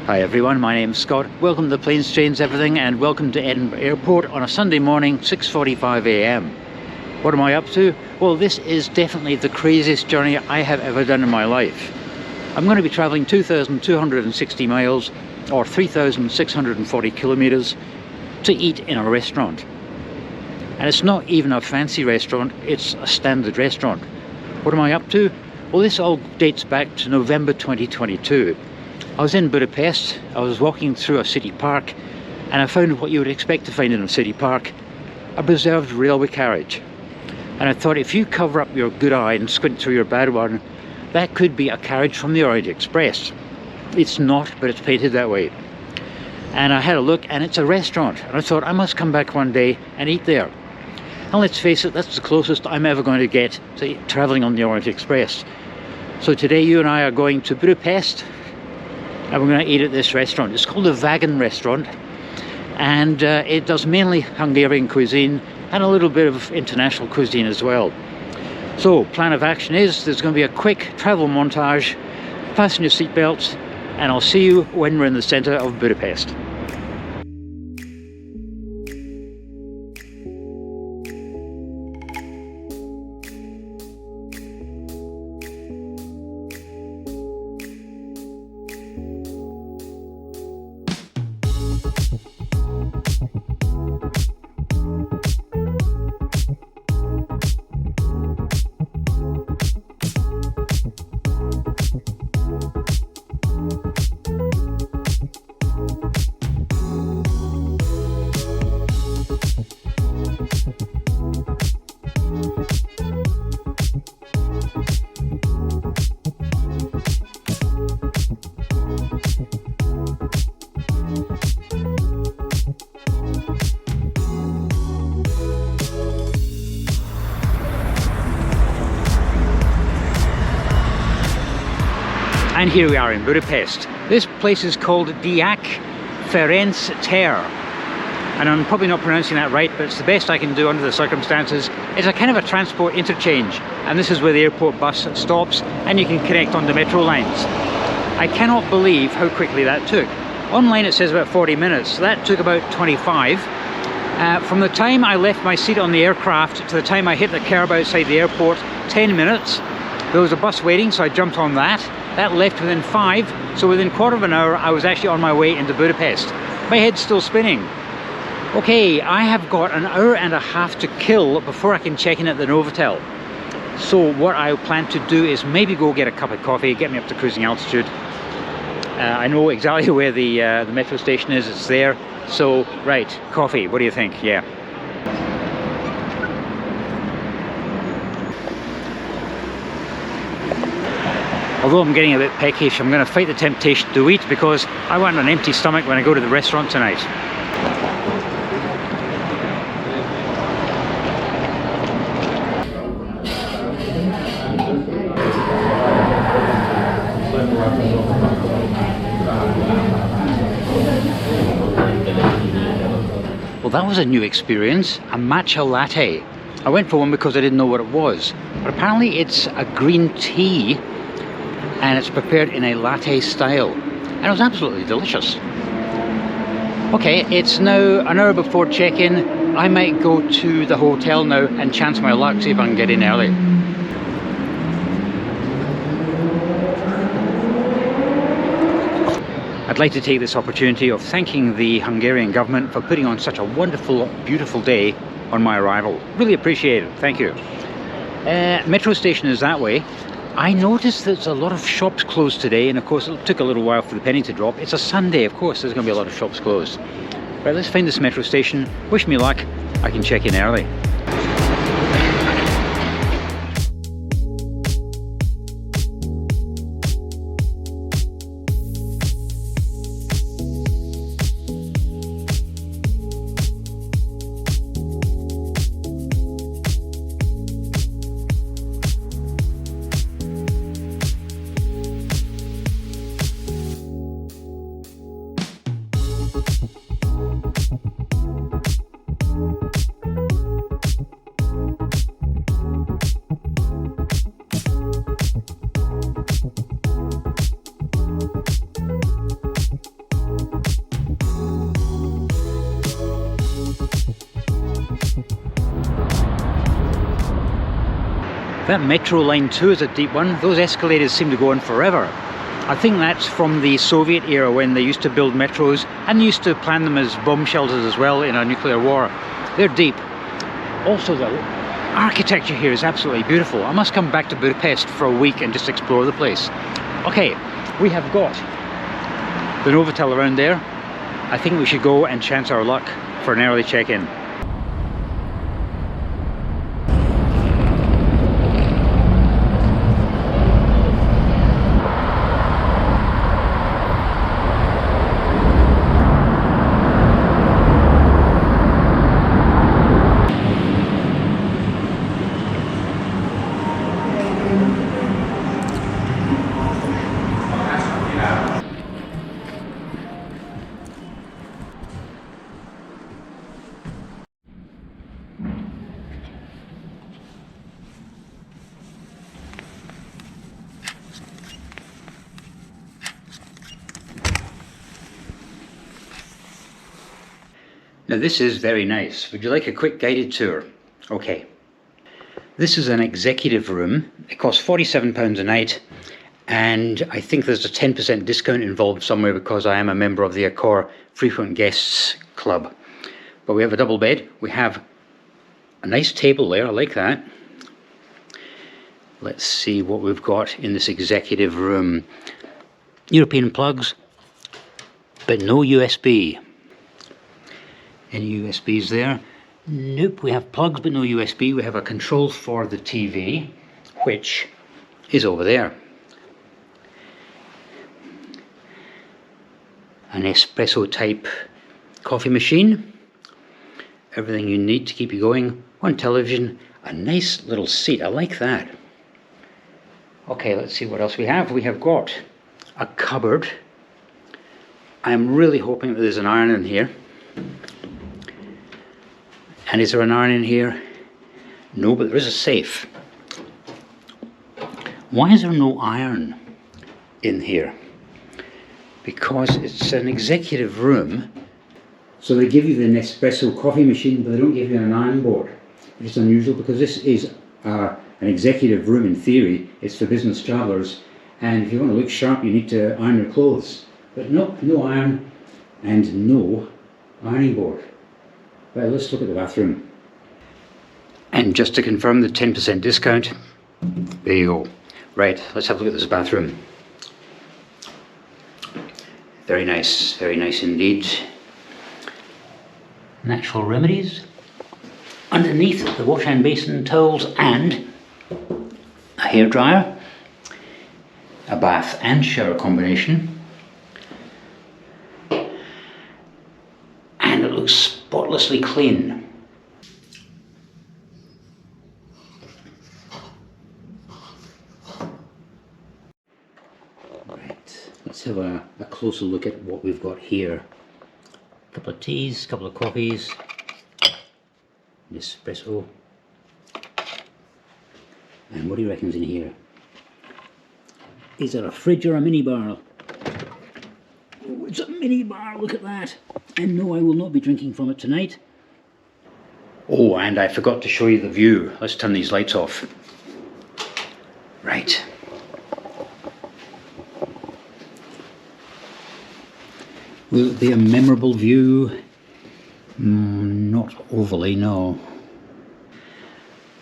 Hi everyone, my name's Scott. Welcome to Planes, Trains, Everything, and welcome to Edinburgh Airport on a Sunday morning, 6:45 a.m. What am I up to? Well, this is definitely the craziest journey I have ever done in my life. I'm going to be travelling 2,260 miles or 3,640 kilometres to eat in a restaurant. And it's not even a fancy restaurant, it's a standard restaurant. What am I up to? Well, this all dates back to November 2022. I was in Budapest, I was walking through a city park, and I found what you would expect to find in a city park, a preserved railway carriage. And I thought, if you cover up your good eye and squint through your bad one, that could be a carriage from the Orient Express. It's not, but it's painted that way. And I had a look, and it's a restaurant, and I thought I must come back one day and eat there. And let's face it, that's the closest I'm ever going to get to travelling on the Orient Express. So today you and I are going to Budapest, and we're going to eat at this restaurant. It's called the Vagon Restaurant, and it does mainly Hungarian cuisine and a little bit of international cuisine as well. So, plan of action is there's going to be a quick travel montage. Fasten your seatbelts, and I'll see you when we're in the centre of Budapest. And here we are in Budapest. This place is called Diák Ferenc tér. And I'm probably not pronouncing that right, but it's the best I can do under the circumstances. It's a kind of a transport interchange, and this is where the airport bus stops, and you can connect on the metro lines. I cannot believe how quickly that took. Online it says about 40 minutes, so that took about 25. From the time I left my seat on the aircraft to the time I hit the curb outside the airport, 10 minutes. There was a bus waiting, so I jumped on that. That left within 5, so within a quarter of an hour I was actually on my way into Budapest. My head's still spinning. Okay, I have got an hour and a half to kill before I can check in at the Novotel. So what I plan to do is maybe go get a cup of coffee, get me up to cruising altitude. I know exactly where the metro station is, it's there. So, right, coffee, what do you think? Yeah. Although I'm getting a bit peckish, I'm going to fight the temptation to eat because I want an empty stomach when I go to the restaurant tonight. Well, that was a new experience, a matcha latte. I went for one because I didn't know what it was, but apparently it's a green tea, and it's prepared in a latte style, and it was absolutely delicious. Okay, it's now an hour before check-in. I might go to the hotel now and chance my luck, see if I can get in early. I'd like to take this opportunity of thanking the Hungarian government for putting on such a wonderful, beautiful day on my arrival. Really appreciate it, thank you. Metro station is that way. I noticed there's a lot of shops closed today, and of course it took a little while for the penny to drop. It's a Sunday, of course there's going to be a lot of shops closed. Right, let's find this metro station. Wish me luck, I can check in early. That metro line too is a deep one. Those escalators seem to go on forever. I think that's from the Soviet era when they used to build metros and used to plan them as bomb shelters as well in a nuclear war. They're deep. Also the architecture here is absolutely beautiful. I must come back to Budapest for a week and just explore the place. Okay, we have got the Novotel around there. I think we should go and chance our luck for an early check-in. Now this is very nice. Would you like a quick guided tour? Okay. This is an executive room. It costs £47 a night, and I think there's a 10% discount involved somewhere because I am a member of the Accor Frequent Guests Club. But we have a double bed. We have a nice table there. I like that. Let's see what we've got in this executive room. European plugs, but no USB. Any USBs there? Nope, we have plugs but no USB. We have a control for the TV, which is over there. An espresso type coffee machine. Everything you need to keep you going. One television, a nice little seat. I like that. Okay, let's see what else we have. We have got a cupboard. I'm really hoping that there's an iron in here. And is there an iron in here? No, but there is a safe. Why is there no iron in here? Because it's an executive room. So they give you the Nespresso coffee machine, but they don't give you an iron board. It's unusual because this is an executive room in theory. It's for business travellers. And if you want to look sharp, you need to iron your clothes. But no iron and no ironing board. Right, let's look at the bathroom. And just to confirm the 10% discount, there you go. Right, let's have a look at this bathroom. Very nice indeed. Natural remedies. Underneath the wash hand basin, towels and a hairdryer. A bath and shower combination. And it looks spotlessly clean. Right, let's have a closer look at what we've got here. A couple of teas, a couple of coffees, Nespresso. And what do you reckon's in here? Is there a fridge or a minibar? Oh, it's a minibar, look at that. And no, I will not be drinking from it tonight. Oh, and I forgot to show you the view. Let's turn these lights off. Right. Will it be a memorable view? Not overly, no.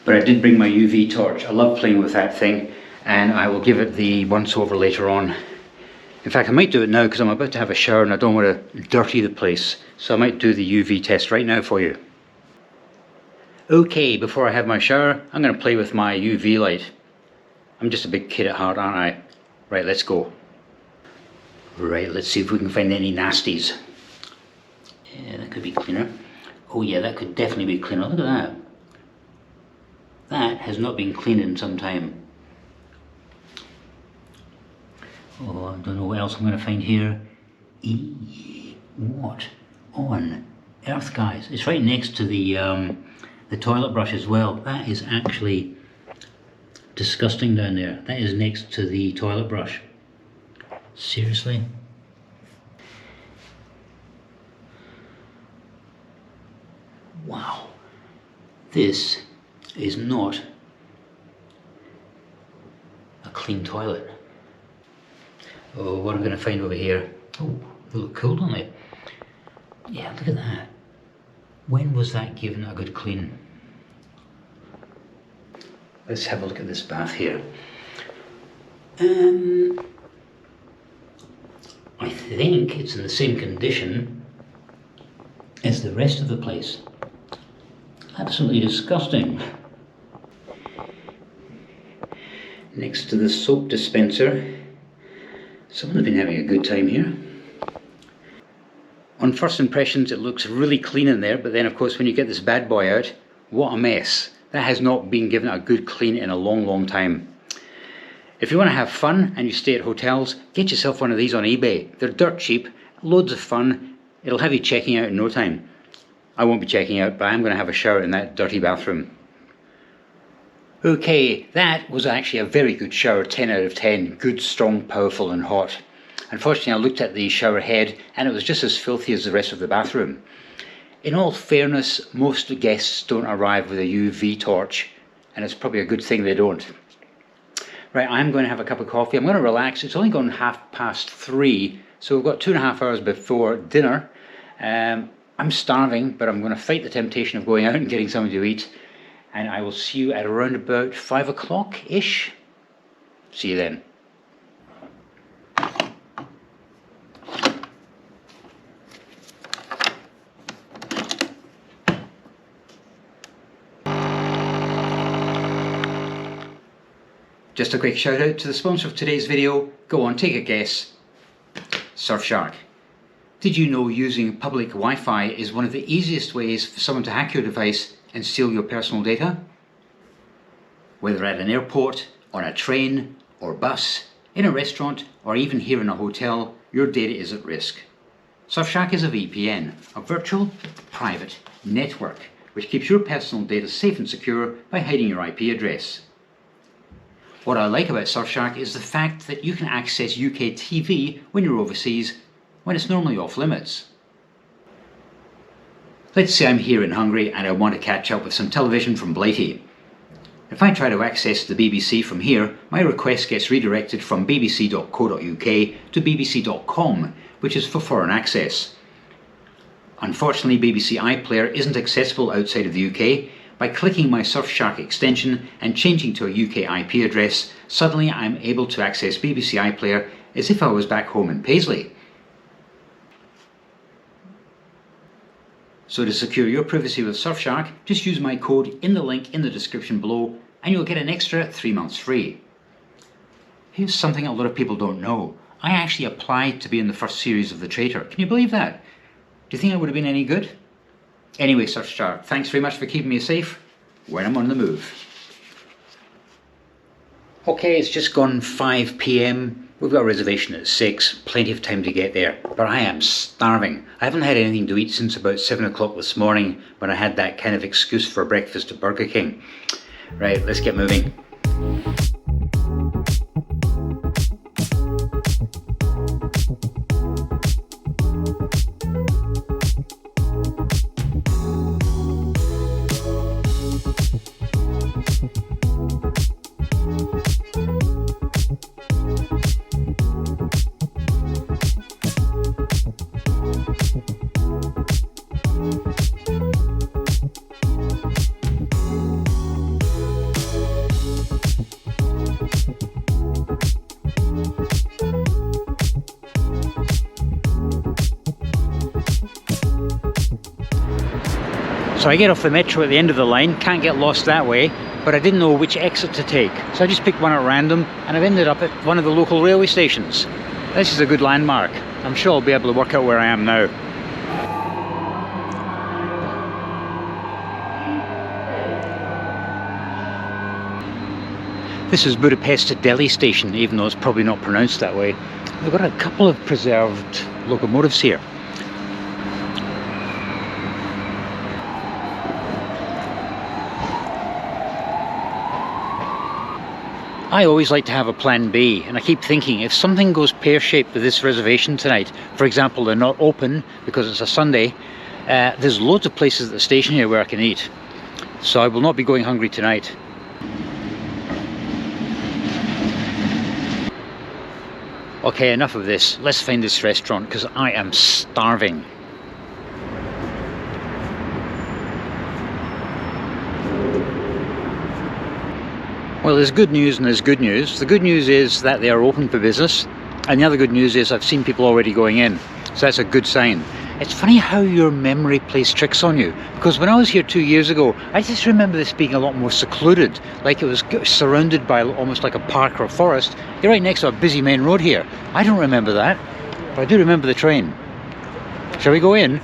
But I did bring my UV torch. I love playing with that thing, and I will give it the once over later on. In fact, I might do it now because I'm about to have a shower and I don't want to dirty the place. So I might do the UV test right now for you. Okay, before I have my shower, I'm going to play with my UV light. I'm just a big kid at heart, aren't I? Right, let's go. Right, let's see if we can find any nasties. Yeah, that could be cleaner. Oh yeah, that could definitely be cleaner. Look at that. That has not been cleaned in some time. Oh, I don't know what else I'm going to find here. What on earth, guys? It's right next to the toilet brush as well. That is actually disgusting down there. That is next to the toilet brush. Seriously? Wow. This is not clean toilet. Oh, what am I going to find over here? Oh, they look cool, don't they? Yeah, look at that. When was that given a good clean? Let's have a look at this bath here. I think it's in the same condition as the rest of the place. Absolutely disgusting. Next to the soap dispenser, someone's been having a good time here. On first impressions it looks really clean in there, but then of course when you get this bad boy out, what a mess. That has not been given a good clean in a long time. If you want to have fun and you stay at hotels, get yourself one of these on eBay. They're dirt cheap, loads of fun, it'll have you checking out in no time. I won't be checking out, but I'm going to have a shower in that dirty bathroom. Okay, that was actually a very good shower, 10 out of 10. Good, strong, powerful and hot. Unfortunately, I looked at the shower head and it was just as filthy as the rest of the bathroom. In all fairness, most guests don't arrive with a UV torch, and it's probably a good thing they don't. Right, I'm going to have a cup of coffee. I'm going to relax. It's only gone 3:30, so we've got 2.5 hours before dinner. I'm starving, but I'm going to fight the temptation of going out and getting something to eat. And I will see you at around about 5 o'clock-ish. See you then. Just a quick shout out to the sponsor of today's video. Go on, take a guess. Surfshark. Did you know using public Wi-Fi is one of the easiest ways for someone to hack your device and steal your personal data? Whether at an airport, on a train or bus, in a restaurant or even here in a hotel, your data is at risk. Surfshark is a VPN, a virtual private network, which keeps your personal data safe and secure by hiding your IP address. What I like about Surfshark is the fact that you can access UK TV when you're overseas, when it's normally off limits. Let's say I'm here in Hungary and I want to catch up with some television from Blighty. If I try to access the BBC from here, my request gets redirected from bbc.co.uk to bbc.com, which is for foreign access. Unfortunately, BBC iPlayer isn't accessible outside of the UK. By clicking my Surfshark extension and changing to a UK IP address, suddenly I'm able to access BBC iPlayer as if I was back home in Paisley. So to secure your privacy with Surfshark, just use my code in the link in the description below and you'll get an extra 3 months free. Here's something a lot of people don't know. I actually applied to be in the first series of The Traitor. Can you believe that? Do you think I would have been any good? Anyway, Surfshark, thanks very much for keeping me safe when I'm on the move. Okay, it's just gone 5 PM. We've got a reservation at 6, plenty of time to get there, but I am starving. I haven't had anything to eat since about 7 o'clock this morning when I had that kind of excuse for breakfast at Burger King. Right, let's get moving. So I get off the metro at the end of the line, can't get lost that way, but I didn't know which exit to take. So I just picked one at random and I've ended up at one of the local railway stations. This is a good landmark. I'm sure I'll be able to work out where I am now. This is Budapest Keleti station, even though it's probably not pronounced that way. We've got a couple of preserved locomotives here. I always like to have a plan B, and I keep thinking if something goes pear-shaped with this reservation tonight, for example they're not open because it's a Sunday, there's loads of places at the station here where I can eat. So I will not be going hungry tonight. Okay, enough of this. Let's find this restaurant because I am starving. Well, there's good news and there's good news. The good news is that they are open for business, and the other good news is I've seen people already going in, so that's a good sign. It's funny how your memory plays tricks on you, because when I was here 2 years ago, I just remember this being a lot more secluded, like it was surrounded by almost like a park or a forest. You're right next to a busy main road here. I don't remember that, but I do remember the train. Shall we go in?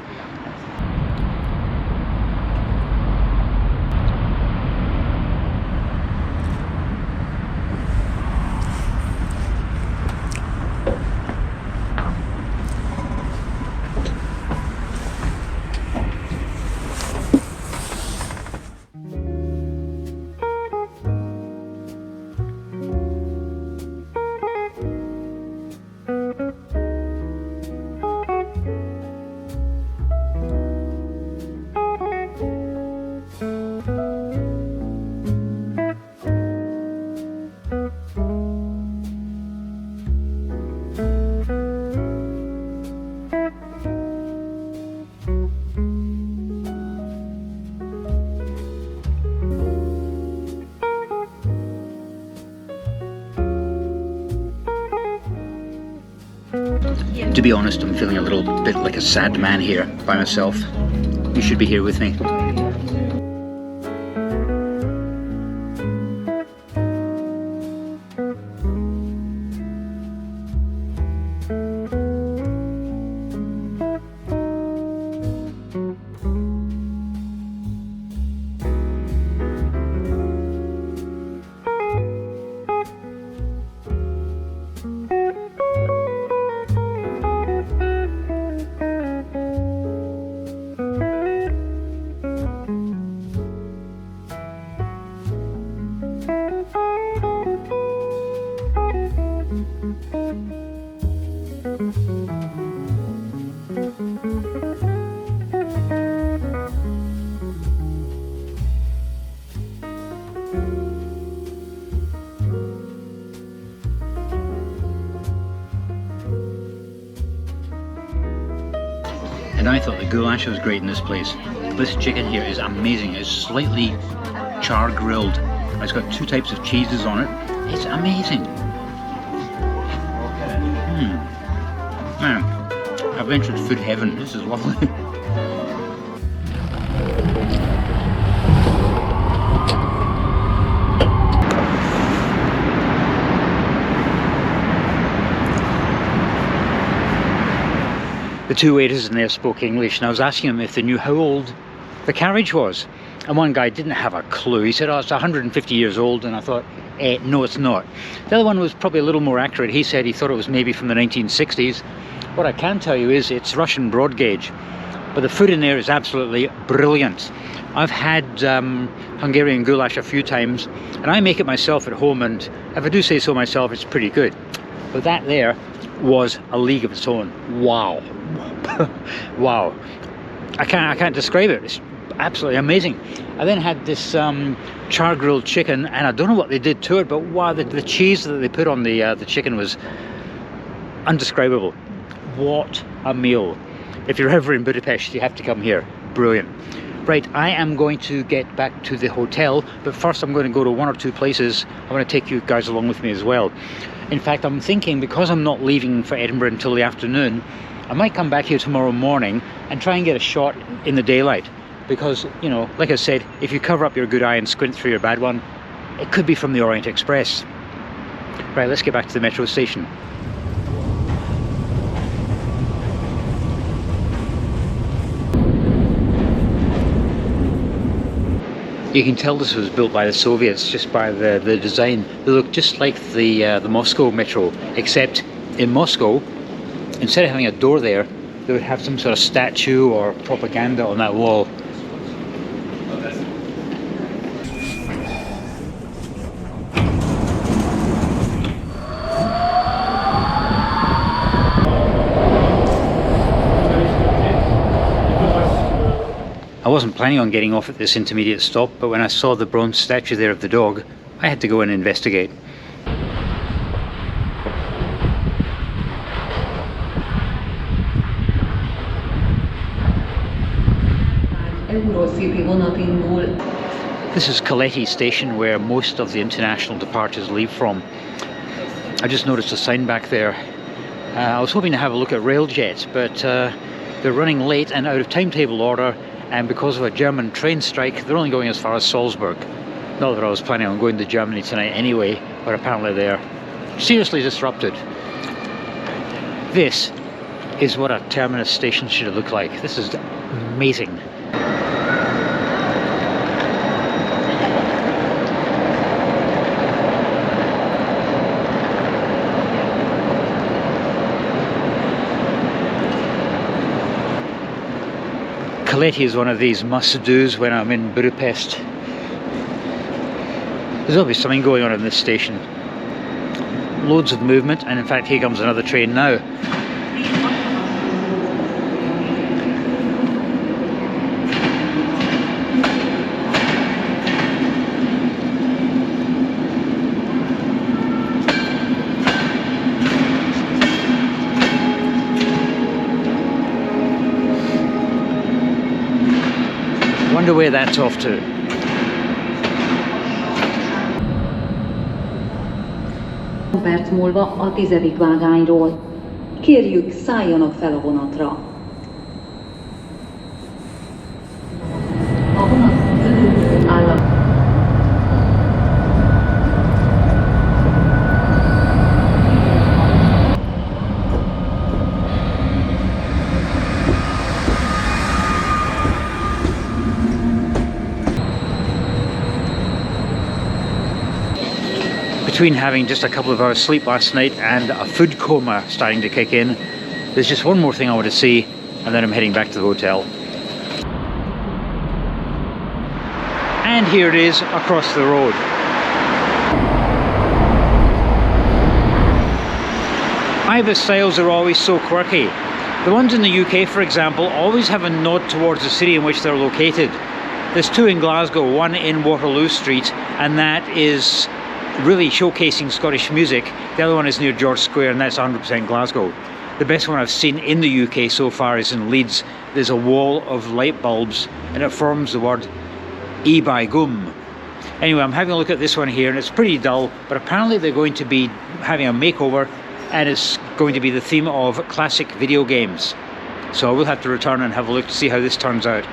To be honest, I'm feeling a little bit like a sad man here by myself. You should be here with me. And I thought the goulash was great in this place. This chicken here is amazing. It's slightly char grilled. It's got 2 types of cheeses on it. It's amazing. Man, I've entered food heaven. This is lovely. The 2 waiters in there spoke English, and I was asking them if they knew how old the carriage was. And one guy didn't have a clue. He said, oh, it's 150 years old, and I thought, no, it's not. The other one was probably a little more accurate. He said he thought it was maybe from the 1960s. What I can tell you is it's Russian broad gauge, but the food in there is absolutely brilliant. I've had Hungarian goulash a few times, and I make it myself at home, and if I do say so myself, it's pretty good. But that there was a league of its own. Wow. Wow. I can't describe it. It's absolutely amazing. I then had this char grilled chicken, and I don't know what they did to it, but wow, the cheese that they put on the chicken was undescribable. What a meal. If you're ever in Budapest, you have to come here. Brilliant. Right, I am going to get back to the hotel, but first I'm going to go to 1 or 2 places. I want to take you guys along with me as well. In fact, I'm thinking, because I'm not leaving for Edinburgh until the afternoon, I might come back here tomorrow morning and try and get a shot in the daylight. Because, you know, like I said, if you cover up your good eye and squint through your bad one, it could be from the Orient Express. Right, let's get back to the metro station. You can tell this was built by the Soviets just by the design. They look just like the Moscow metro, except in Moscow, instead of having a door there, they would have some sort of statue or propaganda on that wall. I wasn't planning on getting off at this intermediate stop, but when I saw the bronze statue there of the dog, I had to go and investigate. szépi vonat indul. This is Keleti station, where most of the international departures leave from. I just noticed a sign back there. I was hoping to have a look at Railjet, but they're running late and out of timetable order, and because of a German train strike, they're only going as far as Salzburg. Not that I was planning on going to Germany tonight anyway, but apparently they're seriously disrupted. This is what a terminus station should look like. This is amazing. Keleti is one of these must-dos when I'm in Budapest. There's always something going on in this station. Loads of movement, and in fact here comes another train now. Wonder where that's off to. Perc múlva a 10. vágányról. Kérjük, szálljanak fel a vonatra. A vonat körül áll a... Between having just a couple of hours sleep last night and a food coma starting to kick in, there's just one more thing I want to see, and then I'm heading back to the hotel. And here it is across the road. Ibis styles are always so quirky. The ones in the UK, for example, always have a nod towards the city in which they're located. There's two in Glasgow, one in Waterloo Street, and that is really showcasing Scottish music. The other one is near George Square, and that's 100% Glasgow. The best one I've seen in the UK so far is in Leeds. There's a wall of light bulbs and it forms the word E by Gum. Anyway, I'm having a look at this one here, and it's pretty dull, but apparently they're going to be having a makeover, and it's going to be the theme of classic video games. So I will have to return and have a look to see how this turns out.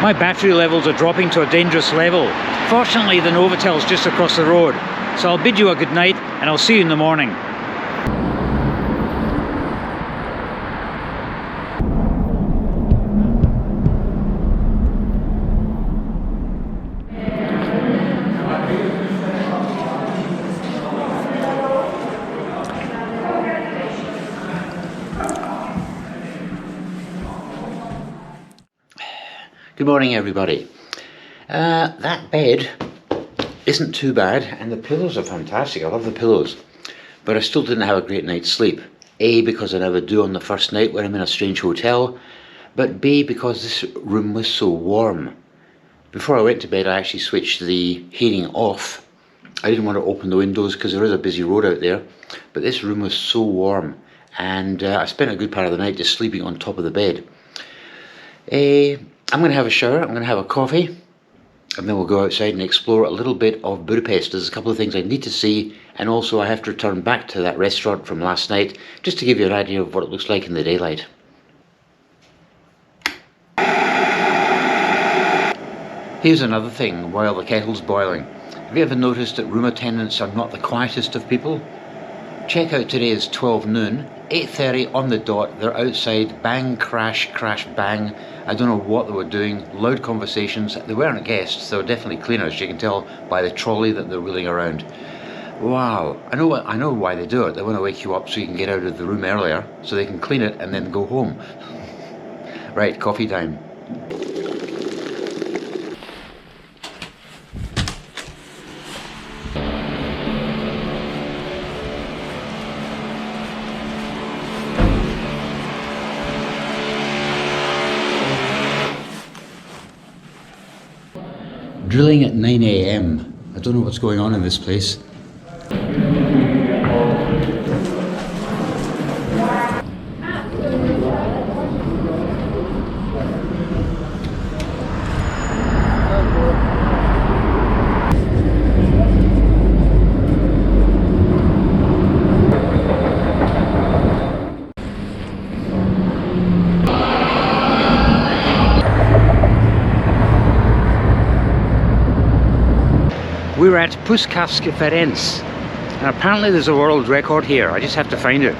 My battery levels are dropping to a dangerous level. Fortunately, the Novotel's just across the road, so I'll bid you a good night and I'll see you in the morning. Good morning, everybody. That bed isn't too bad, and the pillows are fantastic. I love the pillows, but I still didn't have a great night's sleep. A, because I never do on the first night when I'm in a strange hotel, but B, because this room was so warm. Before I went to bed, I actually switched the heating off. I didn't want to open the windows because there is a busy road out there, but this room was so warm, and I spent a good part of the night just sleeping on top of the bed. I'm going to have a shower, I'm going to have a coffee, and then we'll go outside and explore a little bit of Budapest. There's a couple of things I need to see, and also I have to return back to that restaurant from last night, just to give you an idea of what it looks like in the daylight. Here's another thing while the kettle's boiling. Have you ever noticed that room attendants are not the quietest of people? Check out today's 12 noon, 8:30 on the dot, they're outside, bang, crash, crash, bang. I don't know what they were doing, loud conversations. They weren't guests, they were definitely cleaners, you can tell by the trolley that they're wheeling around. Wow, I know why they do it. They want to wake you up so you can get out of the room earlier, so they can clean it and then go home. Right, coffee time. Drilling at 9 a.m. I don't know what's going on in this place. We're at Puskaskeferenz, and apparently there's a world record here. I just have to find it.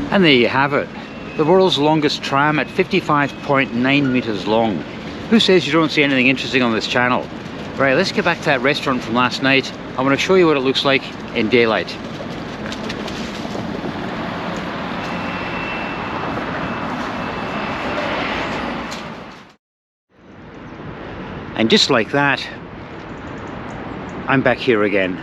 And there you have it, the world's longest tram at 55.9 meters long. Who says you don't see anything interesting on this channel? Right, let's get back to that restaurant from last night. I want to show you what it looks like in daylight. And just like that, I'm back here again.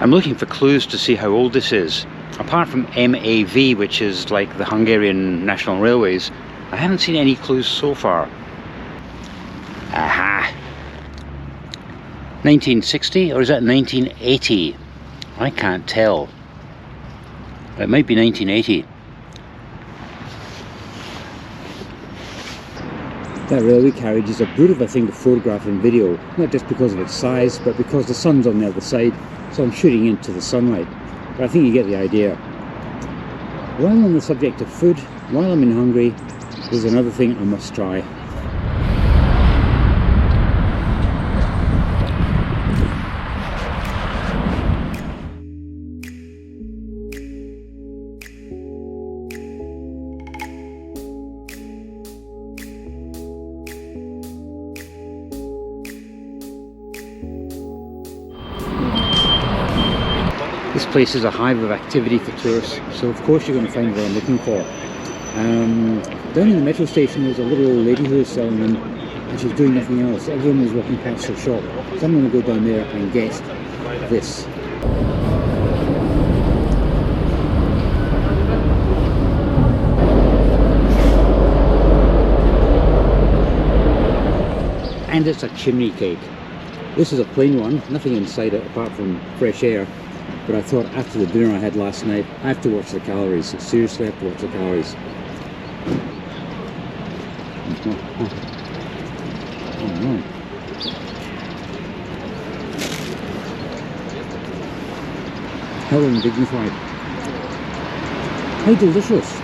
I'm looking for clues to see how old this is. Apart from MAV, which is like the Hungarian National Railways, I haven't seen any clues so far. Aha! 1960 or is that 1980? I can't tell. It might be 1980. That railway carriage is a beautiful thing to photograph and video, not just because of its size, but because the sun's on the other side, so I'm shooting into the sunlight. But I think you get the idea. While on the subject of food, while I'm in Hungary, there's another thing I must try. This place is a hive of activity for tourists, so of course you're going to find what I'm looking for. Down in the metro station there's a little old lady who is selling them, and she's doing nothing else. Everyone is walking past her shop, so I'm going to go down there and get this. And it's a chimney cake. This is a plain one, nothing inside it apart from fresh air. But I thought after the dinner I had last night, I have to watch the calories. Seriously, I have to watch the calories. Oh no. How undignified. How delicious.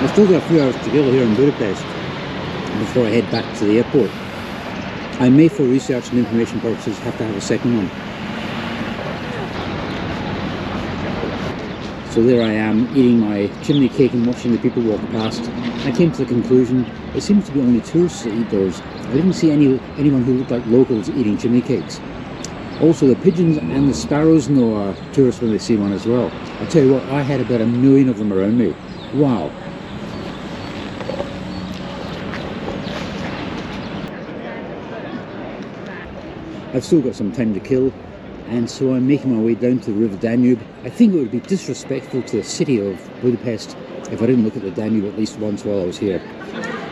I've still got a few hours to go here in Budapest before I head back to the airport. I may, for research and information purposes, have to have a second one. So there I am, eating my chimney cake and watching the people walk past. I came to the conclusion, it seems to be only tourists that eat those. I didn't see anyone who looked like locals eating chimney cakes. Also the pigeons and the sparrows know tourists when they see one as well. I tell you what, I had about 1 million of them around me. Wow. I've still got some time to kill, and so I'm making my way down to the river Danube. I think it would be disrespectful to the city of Budapest if I didn't look at the Danube at least once while I was here.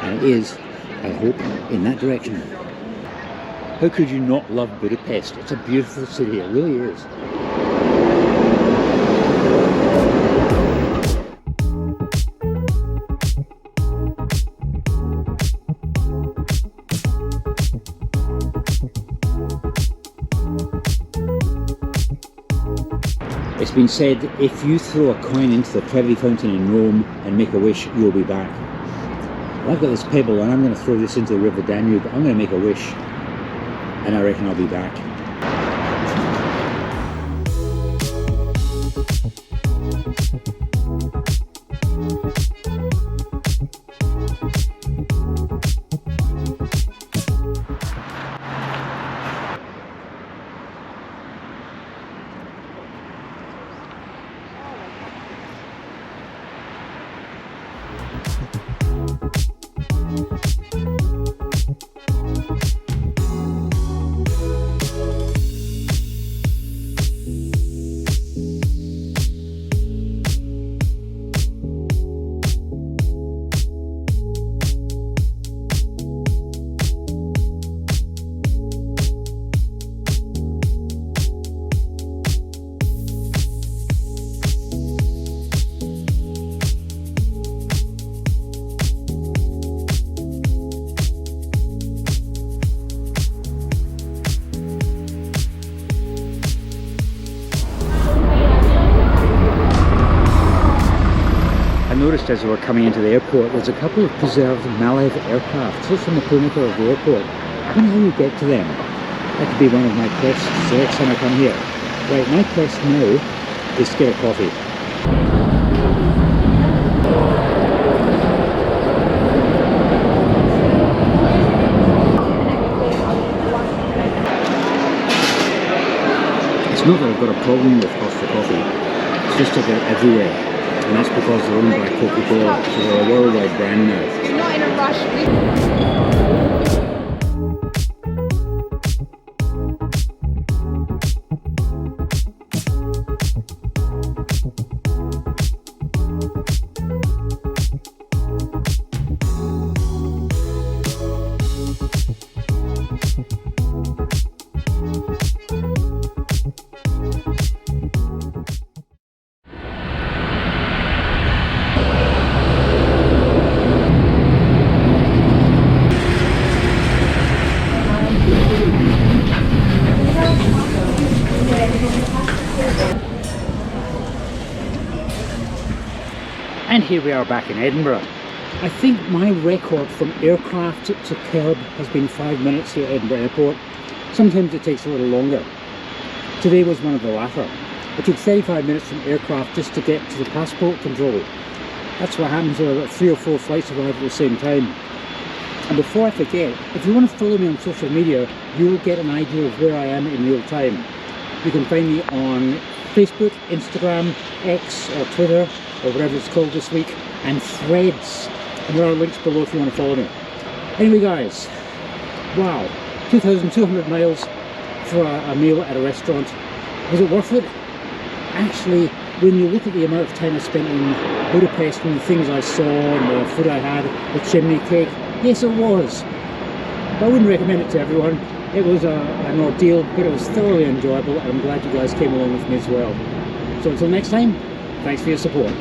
And it is, I hope, in that direction. How could you not love Budapest? It's a beautiful city, it really is. It's been said if you throw a coin into the Trevi Fountain in Rome and make a wish, you'll be back. Well, I've got this pebble and I'm going to throw this into the River Danube. I'm going to make a wish and I reckon I'll be back. Noticed as we were coming into the airport, there's a couple of preserved Malev aircraft just on the perimeter of the airport. I wonder how you get to them. That could be one of my quests the next time I come here. Right, my quest now is to get a coffee. It's not that I've got a problem with Costa Coffee, it's just that they're everywhere. And that's because they're owned by Coca-Cola, so they're a worldwide brand now. You're not in a rush. And here we are back in Edinburgh. I think my record from aircraft to curb has been 5 minutes here at Edinburgh Airport. Sometimes it takes a little longer. Today was one of the latter. It took 35 minutes from aircraft just to get to the passport control. That's what happens when about 3 or 4 flights arrive at the same time. And before I forget, if you want to follow me on social media, you'll get an idea of where I am in real time. You can find me on Facebook, Instagram, X or Twitter, or whatever it's called this week, and Threads. And there are links below if you want to follow me. Anyway guys, wow, 2,200 miles for a meal at a restaurant. Was it worth it? Actually, when you look at the amount of time I spent in Budapest and the things I saw and the food I had, the chimney cake, yes it was. But I wouldn't recommend it to everyone. It was an ordeal, but it was thoroughly enjoyable, and I'm glad you guys came along with me as well. So until next time, thanks for your support.